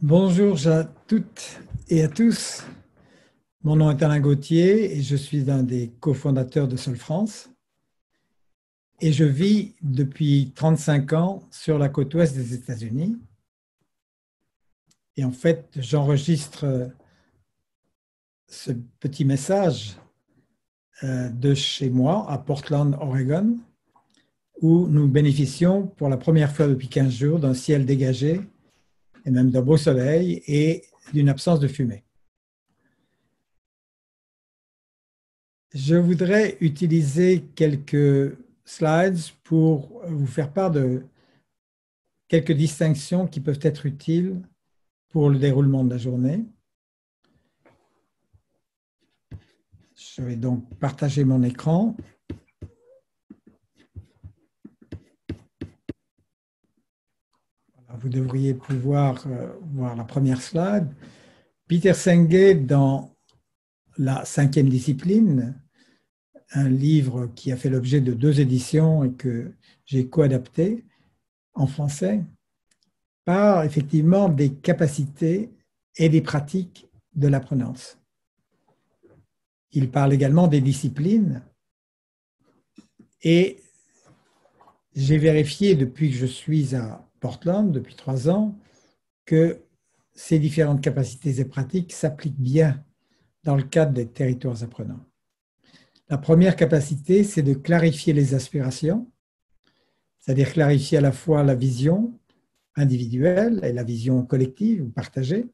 Bonjour à toutes et à tous. Mon nom est Alain Gauthier et je suis un des cofondateurs de Solfrance. Et je vis depuis 35 ans sur la côte ouest des États-Unis. Et en fait, j'enregistre ce petit message de chez moi à Portland, Oregon, où nous bénéficions pour la première fois depuis 15 jours d'un ciel dégagé et même d'un beau soleil et d'une absence de fumée. Je voudrais utiliser quelques slides pour vous faire part de quelques distinctions qui peuvent être utiles pour le déroulement de la journée. Je vais donc partager mon écran. Vous devriez pouvoir voir la première slide. Peter Senge, dans la 5e discipline, un livre qui a fait l'objet de 2 éditions et que j'ai co-adapté en français, parle effectivement des capacités et des pratiques de l'apprenance. Il parle également des disciplines et j'ai vérifié depuis que je suis à Portland, depuis 3 ans, que ces différentes capacités et pratiques s'appliquent bien dans le cadre des territoires apprenants. La première capacité, c'est de clarifier les aspirations, c'est-à-dire clarifier à la fois la vision individuelle et la vision collective ou partagée.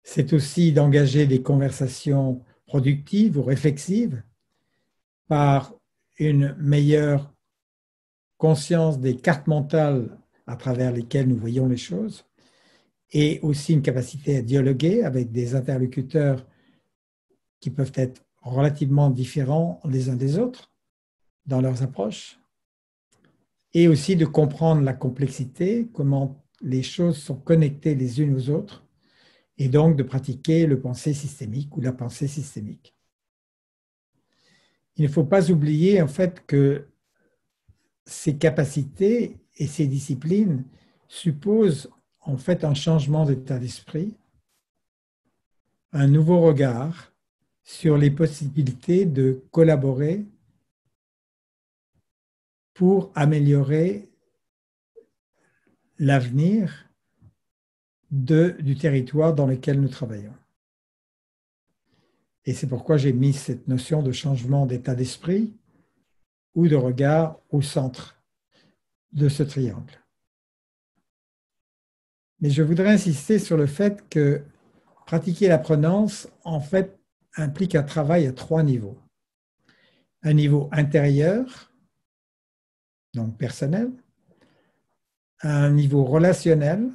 C'est aussi d'engager des conversations productives ou réflexives par une meilleure conscience des cartes mentales à travers lesquelles nous voyons les choses, et aussi une capacité à dialoguer avec des interlocuteurs qui peuvent être relativement différents les uns des autres dans leurs approches, et aussi de comprendre la complexité, comment les choses sont connectées les unes aux autres, et donc de pratiquer le pensée systémique ou la pensée systémique. Il ne faut pas oublier en fait que ces capacités et ces disciplines supposent en fait un changement d'état d'esprit, un nouveau regard sur les possibilités de collaborer pour améliorer l'avenir du territoire dans lequel nous travaillons. Et c'est pourquoi j'ai mis cette notion de changement d'état d'esprit ou de regard au centre de ce triangle. Mais je voudrais insister sur le fait que pratiquer l'apprenance, en fait, implique un travail à 3 niveaux. Un niveau intérieur, donc personnel, un niveau relationnel,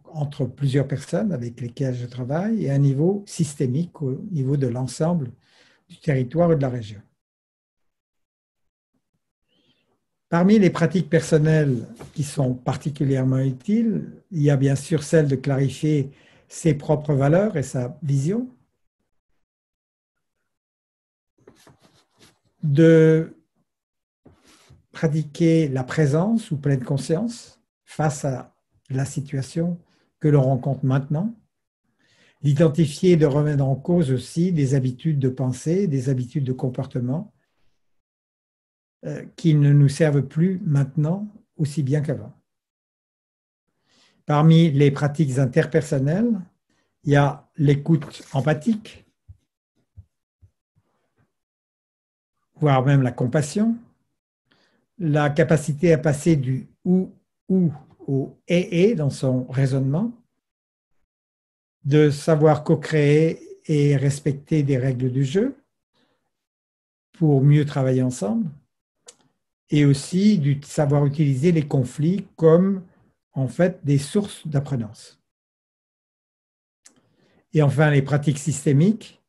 entre plusieurs personnes avec lesquelles je travaille, et un niveau systémique au niveau de l'ensemble du territoire et de la région. Parmi les pratiques personnelles qui sont particulièrement utiles, il y a bien sûr celle de clarifier ses propres valeurs et sa vision, de pratiquer la présence ou pleine conscience face à la situation que l'on rencontre maintenant, d'identifier et de remettre en cause aussi des habitudes de pensée, des habitudes de comportement qui ne nous servent plus maintenant aussi bien qu'avant. Parmi les pratiques interpersonnelles, il y a l'écoute empathique, voire même la compassion, la capacité à passer du ou au et dans son raisonnement, de savoir co-créer et respecter des règles du jeu pour mieux travailler ensemble, et aussi du savoir utiliser les conflits comme en fait des sources d'apprenance. Et enfin, les pratiques systémiques,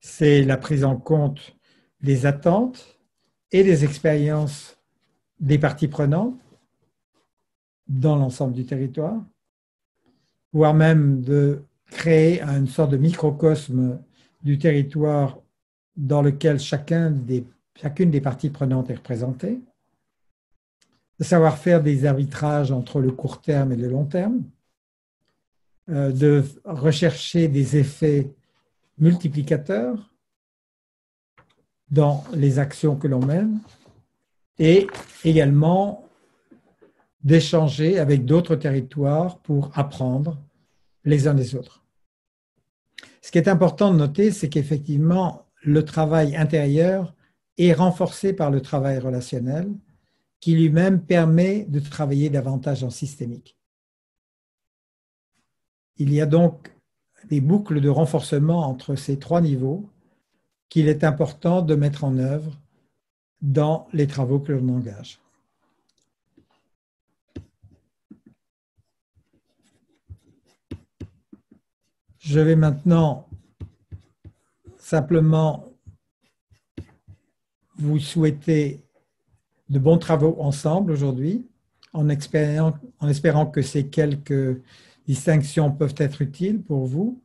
c'est la prise en compte des attentes et des expériences des parties prenantes dans l'ensemble du territoire, voire même de créer une sorte de microcosme du territoire dans lequel chacune des parties prenantes est représentée, de savoir faire des arbitrages entre le court terme et le long terme, de rechercher des effets multiplicateurs dans les actions que l'on mène et également d'échanger avec d'autres territoires pour apprendre les uns des autres. Ce qui est important de noter, c'est qu'effectivement, le travail intérieur est renforcé par le travail relationnel qui lui-même permet de travailler davantage en systémique. Il y a donc des boucles de renforcement entre ces trois niveaux qu'il est important de mettre en œuvre dans les travaux que l'on engage. Je vais maintenant simplement vous souhaiter de bons travaux ensemble aujourd'hui, en espérant que ces quelques distinctions peuvent être utiles pour vous.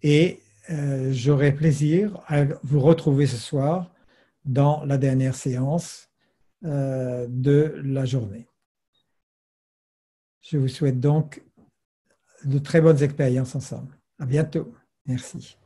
Et j'aurai plaisir à vous retrouver ce soir dans la dernière séance de la journée. Je vous souhaite donc de très bonnes expériences ensemble. À bientôt. Merci.